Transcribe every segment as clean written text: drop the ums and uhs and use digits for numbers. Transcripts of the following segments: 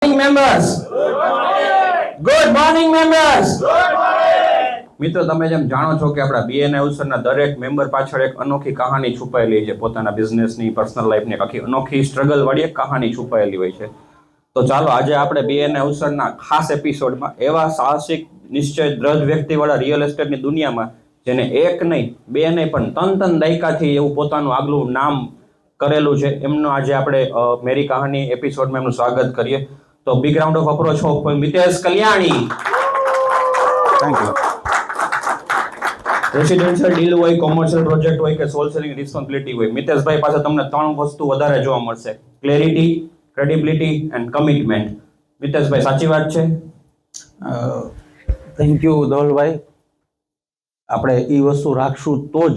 members. Good morning members. મિત્રો તમે જેમ જાણો છો કે આપણા બીએનએ અવસરના દરેક મેમ્બર પાછળ એક અનોખી કહાની છુપાયેલી છે. પોતાના બિઝનેસની, પર્સનલ લાઈફની આખી અનોખી સ્ટ્રગલ વાળી એક કહાની છુપાયેલી હોય છે. તો ચાલો આજે આપણે બીએનએ અવસરના ખાસ એપિસોડમાં એવા સાહસિક, નિશ્ચય દ્રઢ વ્યક્તિવાળા રિયલ એસ્ટેટની દુનિયામાં જેને એક નહીં, બે નહીં પણ ત્રણ દાયકાથી એવું પોતાનું આગલું નામ કરેલું છે, એમનો આજે આપણે મેરી કહાની એપિસોડમાં એમનું સ્વાગત કરીએ. તો big round of approach of Mitesh Kalyani. Thank you. Residential deal હોય, કોમર્શિયલ પ્રોજેક્ટ હોય કે સોલ સેલિંગ રિસ્પોન્સિબિલિટી હોય, મિતેશભાઈ પાસે તમને ત્રણ વસ્તુ વધારે જોવા મળશે: ક્લેરિટી, ક્રેડિબિલિટી એન્ડ કમિટમેન્ટ. મિતેશભાઈ, સાચી વાત છે? Thank you Dhavalbhai. આપણે એ વસ્તુ રાખશું તો જ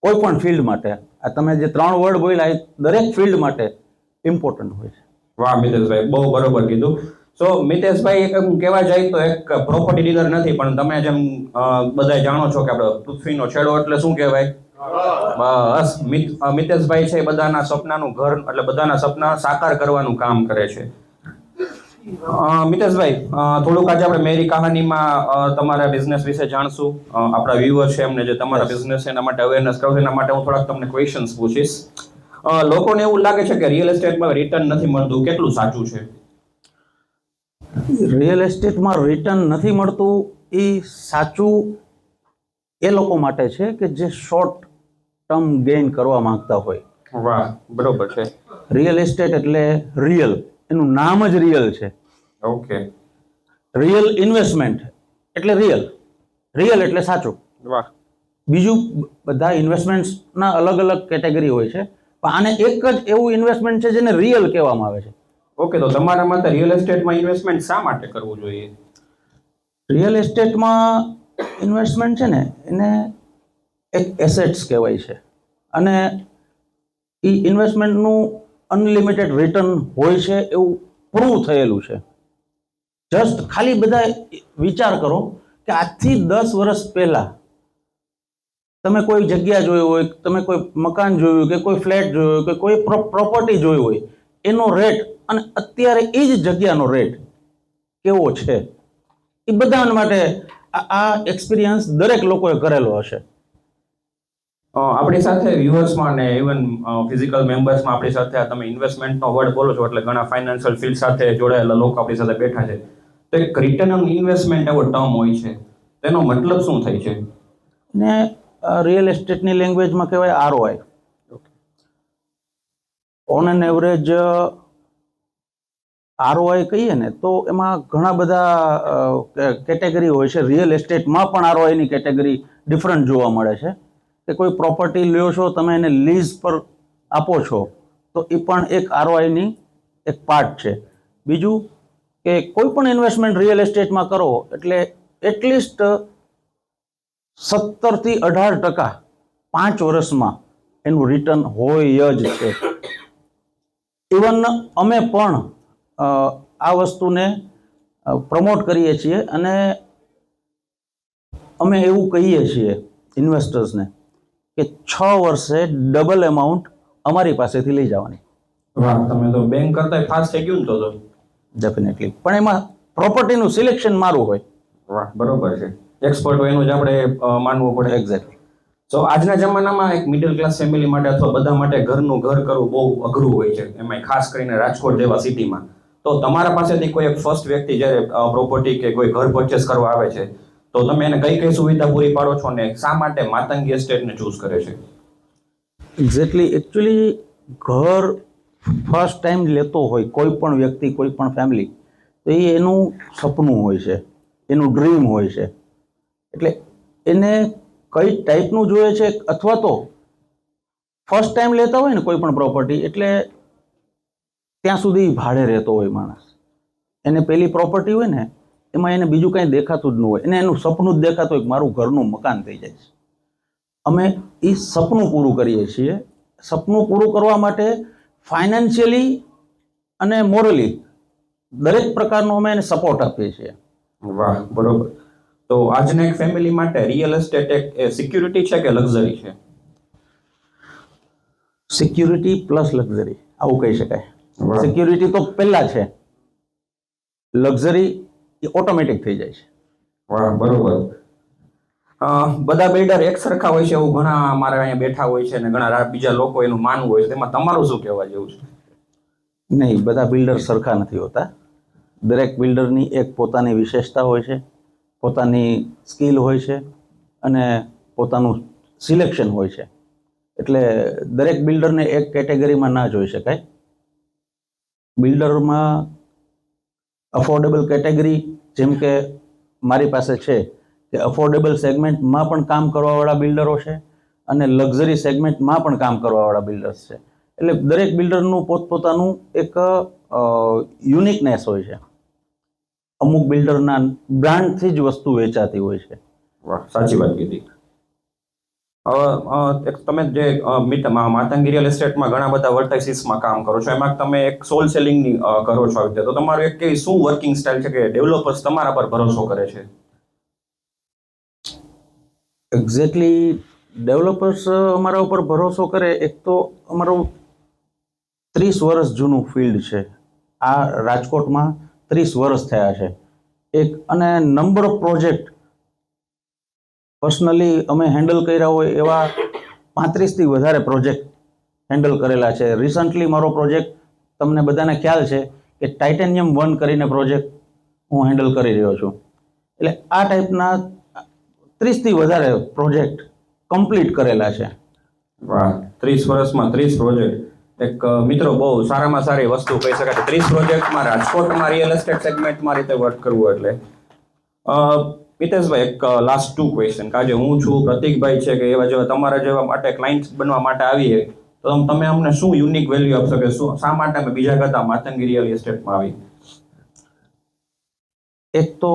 કોઈ પણ ફિલ્ડ માટે, આ તમે જે ત્રણ વર્ડ બોલ્યા એ દરેક ફિલ્ડ માટે ઇમ્પોર્ટન્ટ હોય છે. વાહ મિતેશભાઈ, બહુ બરોબર કીધું. સો મિતેશભાઈ એક કહેવા જાય તો એક પ્રોપર્ટી ડીલર નથી, પણ તમે જેમ બધા જાણો છો કે આપણે પૃથ્વીનો છેડો એટલે શું કહેવાય? બસ મિતેશભાઈ છે બધાના સપનાનું ઘર, એટલે બધાના સપના સાકાર કરવાનું કામ કરે છે. મિતેશભાઈ, થોડુંક આજે આપણે મેરી કહાનીમાં તમારા બિઝનેસ વિશે જાણશું. આપણા વ્યુઅર છે એમને જે તમારા બિઝનેસ છે એના માટે અવેરનેસ કરો, એના માટે હું થોડાક તમને ક્વેશ્ચન્સ પૂછીશ. લોકોને એવું લાગે છે કે રિયલ એસ્ટેટમાં રિટર્ન નથી મળતું, કેટલું સાચું છે? રિયલ એસ્ટેટમાં રિટર્ન નથી મળતું એ સાચું એ લોકો માટે છે કે જે શોર્ટ ટર્મ ગેઇન કરવા માંગતા હોય. વાહ, બરોબર છે. રિયલ એસ્ટેટ એટલે રિયલ, એનું નામ જ રિયલ છે. ઓકે. રિયલ ઇન્વેસ્ટમેન્ટ એટલે રિયલ, રિયલ એટલે સાચું. વાહ. બીજું બધા ઇન્વેસ્ટમેન્ટ્સના અલગ અલગ કેટેગરી હોય છે, પણ આને એક જ એવું ઇન્વેસ્ટમેન્ટ છે જેને રિયલ કહેવામાં આવે છે. ઓકે, તો તમારા મતે રિયલ એસ્ટેટમાં ઇન્વેસ્ટમેન્ટ શા માટે કરવું જોઈએ? રિયલ એસ્ટેટમાં ઇન્વેસ્ટમેન્ટ છે ને એને એક એસેટ્સ કહેવાય છે, અને એ ઇન્વેસ્ટમેન્ટનું અનલિમિટેડ રિટર્ન હોય છે એવું પ્રૂવ થયેલું છે. જસ્ટ ખાલી બધા વિચાર કરો કે આજથી 10 વર્ષ પહેલા તમે કોઈ જગ્યા જોઈ હોય, તમે કોઈ મકાન જોયું કે કોઈ ફ્લેટ જોયો કે કોઈ પ્રોપર્ટી જોઈ હોય, એનો રેટ અને અત્યારે એ જ જગ્યાનો રેટ કેવો છે, એ બધા માટે આ એક્સપિરિયન્સ દરેક લોકોએ કરેલો હશે. આપણી સાથે વ્યુઅર્સમાં ને ઇવન ફિઝિકલ મેમ્બર્સમાં આપણી સાથે તમે ઇન્વેસ્ટમેન્ટનો વર્ડ બોલો છો એટલે ઘણા ફાઇનાન્શિયલ ફિલ્ડ સાથે જોડાયેલા લોકો આપણી સાથે બેઠા છે. તો એક રિટર્ન ઓન ઇન્વેસ્ટમેન્ટ એવો ટર્મ હોય છે, તેનો મતલબ શું થાય છે? ને રિયલ એસ્ટેટની લેંગ્વેજમાં કહેવાય ROI. On an average ROI કહીએ ને તો એમાં ઘણા બધા કેટેગરી હોય છે. રિયલ એસ્ટેટમાં પણ આરઓઆઈની કેટેગરી ડિફરન્ટ જોવા મળે છે. કે કોઈ પ્રોપર્ટી લ્યો છો, તમે એને લીઝ પર આપો છો, તો એ પણ એક આરઓઆઈની એક પાર્ટ છે. બીજું કે કોઈ પણ ઇન્વેસ્ટમેન્ટ રિયલ એસ્ટેટમાં કરો એટલે એટલીસ્ટ 17 થી 18% 5 વર્ષમાં એનું રિટર્ન હોય જ છે. ઇવન અમે પણ આ વસ્તુને પ્રમોટ કરીએ છીએ અને અમે એવું કહીએ છીએ ઇન્વેસ્ટર્સને કે 6 વર્ષે ડબલ એમાઉન્ટ અમારી પાસેથી લઈ જવાની. વાહ, તમે તો બેંક કરતા ફાસ્ટ થઈ ગયું ને તો. ડેફિનેટલી, પણ એમાં પ્રોપર્ટીનું સિલેક્શન મારું હોય. વાહ, બરોબર છે. એક્સપર્ટ હોય એનું જ આપણે માનવું પડે. એક્ઝેક્ટલી. સો આજના જમાનામાં એક મિડલ ક્લાસ ફેમિલી માટે અથવા બધા માટે ઘરનું ઘર કરવું બહુ અઘરું હોય છે, એમાં ખાસ કરીને રાજકોટ જેવા સિટીમાં. તો તમારા પાસેથી કોઈ એક ફર્સ્ટ વ્યક્તિ જ્યારે પ્રોપર્ટી કે કોઈ ઘર પરચેસ કરવા આવે છે, તો તમે એને કઈ કઈ સુવિધા પૂરી પાડો છો ને શા માટે માતંગી એસ્ટેટને ચૂઝ કરે છે? એક્ઝેક્ટલી. એકચ્યુઅલી ઘર ફર્સ્ટ ટાઈમ લેતો હોય કોઈ પણ વ્યક્તિ, કોઈ પણ ફેમિલી, તો એ એનું સપનું હોય છે, એનું ડ્રીમ હોય છે. એટલે એને કઈ ટાઈપનું જોઈએ છે, અથવા તો ફર્સ્ટ ટાઈમ લેતા હોય ને કોઈ પણ પ્રોપર્ટી, એટલે ત્યાં સુધી ભાડે રહેતો હોય માણસ. એને પેલી પ્રોપર્ટી હોય ને એમાં એને બીજું કંઈ દેખાતું જ ન હોય, એને એનું સપનું જ દેખાતું હોય કે મારું ઘરનું મકાન થઈ જાય છે. અમે એ સપનું પૂરું કરીએ છીએ. સપનું પૂરું કરવા માટે ફાઇનાન્શિયલી અને મોરલી દરેક પ્રકારનો અમે એને સપોર્ટ આપીએ છીએ. વાહ, બરોબર. તો આજના એક ફેમિલી માટે રિયલ એસ્ટેટ એક સિક્યુરિટી છે કે લક્ઝરી છે? સિક્યુરિટી પ્લસ લક્ઝરી આવું કહી શકાય. સિક્યુરિટી તો પહેલા છે, લક્ઝરી એ ઓટોમેટિક થઈ જાય છે. વાહ, બરોબર. બધા બિલ્ડર એક સરખા હોય છે એવું ઘણા મારા અહીંયા બેઠા હોય છે અને ઘણા બીજા લોકો એનું માનવું હોય છે, તેમાં તમારું શું કહેવા જેવું છે? નહીં, બધા બિલ્ડર સરખા નથી હોતા. દરેક બિલ્ડરની એક પોતાની વિશેષતા હોય છે, પોતાની સ્કિલ હોય છે અને પોતાનું સિલેક્શન હોય છે. એટલે દરેક બિલ્ડરને એક કેટેગરીમાં ના જોઈ શકાય. બિલ્ડરમાં અફોર્ડેબલ કેટેગરી, જેમ કે મારી પાસે છે, કે અફોર્ડેબલ સેગમેન્ટમાં પણ કામ કરવાવાળા બિલ્ડરો છે અને લક્ઝરી સેગમેન્ટમાં પણ કામ કરવાવાળા બિલ્ડર્સ છે. એટલે દરેક બિલ્ડરનું પોતપોતાનું એક યુનિકનેસ હોય છે. અમુક બિલ્ડરના બ્રાન્ડથી જ વસ્તુ વેચાતી હોય છે. વાહ, સાચી વાત કીધી. તમે જે માતંગી રિયલ એસ્ટેટમાં ઘણા બધા વર્ટાઇસીસમાં કામ કરો છો, એમાં તમે એક સોલ સેલિંગની કરો છો આવી રીતે, તો તમારું એક કેવી શું વર્કિંગ સ્ટાઇલ છે કે ડેવલપર્સ તમારા પર ભરોસો કરે છે? એક્ઝેક્ટલી ડેવલપર્સ અમારા ઉપર ભરોસો કરે, એક તો અમારું 30 વર્ષ જૂનું ફિલ્ડ છે. આ રાજકોટમાં 30 વર્ષ થયા છે. અને નંબર ઓફ પ્રોજેક્ટ પર્સનલી અમે હેન્ડલ કર્યા હોય એવા 35થી વધારે પ્રોજેક્ટ હેન્ડલ કરેલા છે. રિસન્ટલી મારો પ્રોજેક્ટ તમને બધાને ખ્યાલ છે કે ટાઇટેનિયમ 1 કરીને પ્રોજેક્ટ હું હેન્ડલ કરી રહ્યો છું. એટલે આ ટાઈપના 30થી વધારે પ્રોજેક્ટ કમ્પ્લીટ કરેલા છે. વાહ, 30 વર્ષમાં 30 પ્રોજેક્ટ. એક મિત્રો બહુ સારામાં સારી વસ્તુ કહી શકાય. 30 પ્રોજેક્ટમાં રાજકોટમાં રિયલ એસ્ટેટ સેગમેન્ટમાં રીતે વર્ક કરવું એટલે. મિતેશભાઈ, એક લાસ્ટ 2 ક્વેશ્ચન. આજે હું છું, પ્રતિકભાઈ છે, કે એવા જેવા તમારા જેવા માટે ક્લાયન્ટ બનવા માટે આવીએ તો તમે અમને શું યુનિક વેલ્યુ આપશો કે શા માટે અમે બીજા કરતા માતંગી રિયલ એસ્ટેટમાં આવી? એક તો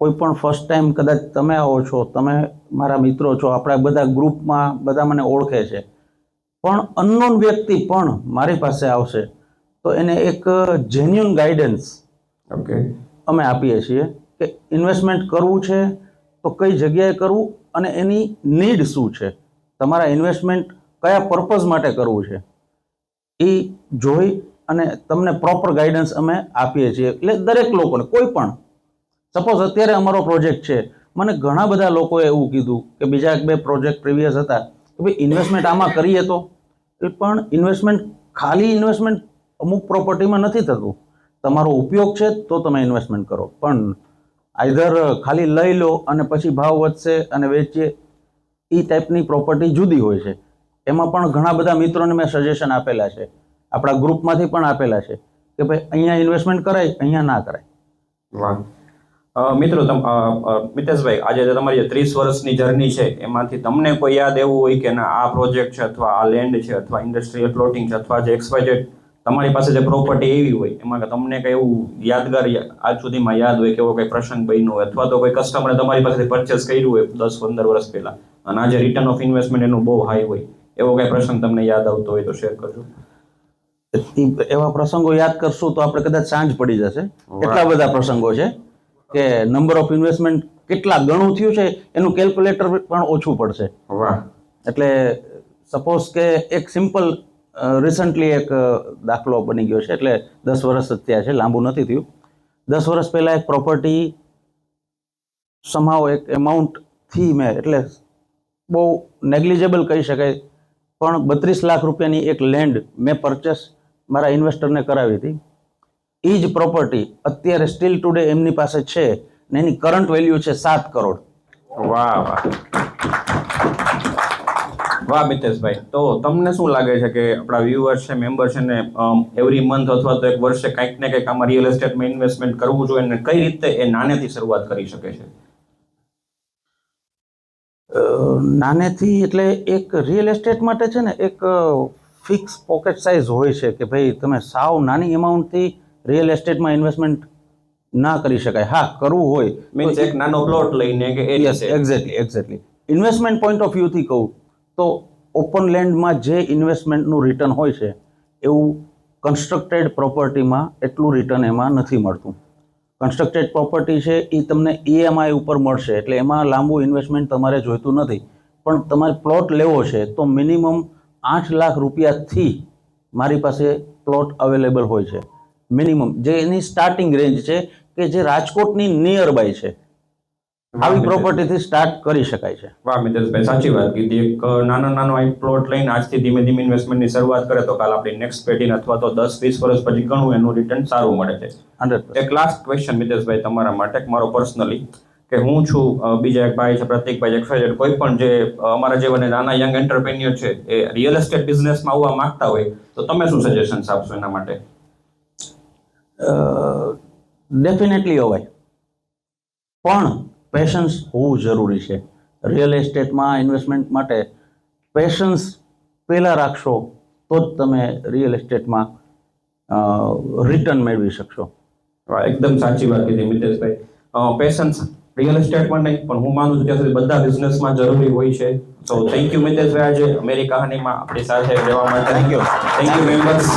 કોઈ પણ ફર્સ્ટ ટાઈમ કદાચ તમે આવો છો, તમે મારા મિત્રો છો, આપણા બધા ગ્રુપમાં બધા મને ઓળખે છે, પણ અનનોન વ્યક્તિ પણ મારી પાસે આવશે તો એને એક જેન્યુઅન ગાઈડન્સ અમે આપીએ છીએ કે ઇન્વેસ્ટમેન્ટ કરવું છે તો કઈ જગ્યાએ કરવું અને એની નીડ શું છે, તમારા ઇન્વેસ્ટમેન્ટ કયા પર્પઝ માટે કરવું છે, એ જોઈ અને તમને પ્રોપર ગાઈડન્સ અમે આપીએ છીએ. એટલે દરેક લોકોને, કોઈ પણ, સપોઝ અત્યારે અમારો પ્રોજેક્ટ છે, મને ઘણા બધા લોકોએ એવું કીધું કે બીજા 1-2 પ્રોજેક્ટ પ્રીવિયસ હતા કે ભાઈ ઇન્વેસ્ટમેન્ટ આમાં કરીએ તો, પણ ઇન્વેસ્ટમેન્ટ ખાલી ઇન્વેસ્ટમેન્ટ અમુક પ્રોપર્ટીમાં નથી થતું. તમારો ઉપયોગ છે તો તમે ઇન્વેસ્ટમેન્ટ કરો, પણ આઈધર ખાલી લઈ લો અને પછી ભાવ વધશે અને વેચીએ, એ ટાઈપની પ્રોપર્ટી જુદી હોય છે. એમાં પણ ઘણા બધા મિત્રોને મેં સજેશન આપેલા છે, આપણા ગ્રુપમાંથી પણ આપેલા છે કે ભાઈ અહીંયા ઇન્વેસ્ટમેન્ટ કરાય, અહીંયા ના કરાય. વાહ. મિત્રો, મિતેશભાઈ, આજે તમારી 30 વર્ષની જર્ની છે, એમાંથી તમને કોઈ યાદ એવું હોય કે ના, આ પ્રોજેક્ટ છે અથવા આ લેન્ડ છે અથવા ઇન્ડસ્ટ્રીયલ પ્લોટિંગ છે અથવા જે XYZ તમારી પાસે જે પ્રોપર્ટી એવી હોય એમાં તમને કઈ એવું યાદગાર આજ સુધીમાં યાદ હોય કે એવો કઈ પ્રસંગ બન્યો હોય અથવા તો કોઈ કસ્ટમરે તમારી પાસેથી પરચેસ કર્યું હોય 10-15 વર્ષ પહેલા અને આજે રિટર્ન ઓફ ઇન્વેસ્ટમેન્ટ એનું બહુ હાઈ હોય, એવો કઈ પ્રસંગ તમને યાદ આવતો હોય તો શેર કરજો. એવા પ્રસંગો યાદ કરશું તો આપણે કદાચ સાંજ પડી જશે. એટલા બધા પ્રસંગો છે કે નંબર ઓફ ઇન્વેસ્ટમેન્ટ કેટલા ગણું થયું છે એનું કેલ્ક્યુલેટર પણ ઓછું પડશે. વાહ. એટલે સપોઝ કે એક સિમ્પલ રિસન્ટલી એક દાખલો બની ગયો છે, એટલે 10 વર્ષ જ થયા છે, લાંબુ નથી થયું. 10 વર્ષ પહેલાં એક પ્રોપર્ટી સમાવ એક એમાઉન્ટથી મેં, એટલે બહુ નેગ્લિજેબલ કહી શકાય, પણ 32 લાખ રૂપિયાની એક લેન્ડ મેં પરચેસ મારા ઇન્વેસ્ટરને કરાવી હતી. એ જ પ્રોપર્ટી અત્યારે સ્ટીલ ટુડે એમની પાસે છે ને એની કરંટ વેલ્યુ છે 7 કરોડ. વાહ વાહ વાહ. મિતેશભાઈ, તો તમને શું લાગે છે કે આપણા વ્યુઅર્સ છે, મેમ્બર છે ને એવરી મંથ અથવા તો એક વર્ષે કંઈક ને કંઈક આમાં રિયલ એસ્ટેટમાં ઇન્વેસ્ટમેન્ટ કરવું જોઈએ અને કઈ રીતે એ નાનેથી શરૂઆત કરી શકે છે? નાનેથી એટલે એક રિયલ એસ્ટેટ માટે છે ને એક ફિક્સ પોકેટ સાઇઝ હોય છે કે ભાઈ તમે સાવ નાની એમાઉન્ટથી રિયલ એસ્ટેટમાં ઇન્વેસ્ટમેન્ટ ના કરી શકાય. હા, કરવું હોય મીન્સ એક નાનો પ્લોટ લઈને કે એક્ઝેક્ટલી ઇન્વેસ્ટમેન્ટ પોઈન્ટ ઓફ વ્યૂથી કહું તો ઓપન લેન્ડમાં જે ઇન્વેસ્ટમેન્ટનું રિટર્ન હોય છે એવું કન્સ્ટ્રક્ટેડ પ્રોપર્ટીમાં એટલું રિટર્ન એમાં નથી મળતું. કન્સ્ટ્રક્ટેડ પ્રોપર્ટી છે એ તમને EMI ઉપર મળશે, એટલે એમાં લાંબુ ઇન્વેસ્ટમેન્ટ તમારે જોઈતું નથી. પણ તમારે પ્લોટ લેવો છે તો મિનિમમ 8 લાખ રૂપિયાથી મારી પાસે પ્લોટ અવેલેબલ હોય છે. મિનિમમ જે એની સ્ટાર્ટિંગ રેન્જ છે કે જે રાજકોટની નિયર બાય છે આવી પ્રોપર્ટીથી સ્ટાર્ટ કરી શકાય છે. વાહ મિતેશભાઈ, સાચી વાત કીધી. એક નાનો એક પ્લોટ લઈને આજથી ધીમે ધીમે ઇન્વેસ્ટમેન્ટની શરૂઆત કરે તો કાલ આપણી નેક્સ્ટ પેઢીને અથવા તો 10-20 વર્ષ પછી ઘણું એનું રિટર્ન સારું મળે છે. 100%. એક લાસ્ટ ક્વેશ્ચન મિતેશભાઈ તમારા માટે, મારો પર્સનલી, કે હું છું, બીજા એક ભાઈ છે પ્રતિકભાઈ, કોઈ પણ જે અમારા જેવા નાના યંગ એન્ટરપ્રેન્યોર છે એ રિયલ એસ્ટેટ બિઝનેસમાં આવવા માંગતા હોય તો તમે શું સજેશન્સ આપશો એના માટે? ડેફિનેટલી અવાય, પણ પેશન્સ હોવું જરૂરી છે. રિયલ એસ્ટેટમાં ઇન્વેસ્ટમેન્ટ માટે પેશન્સ પહેલાં રાખશો તો જ તમે રિયલ એસ્ટેટમાં રિટર્ન મેળવી શકશો. વાહ, એકદમ સાચી વાત કીધી મિતેશભાઈ. પેશન્સ રિયલ એસ્ટેટમાં નહીં પણ હું માનું છું ત્યાં સુધી બધા બિઝનેસમાં જરૂરી હોય છે. સો થેન્ક યુ મિતેશભાઈ, આજે અમારી કહાનીમાં આપણી સાથે રહેવા માટે. Thank you. Thank you members.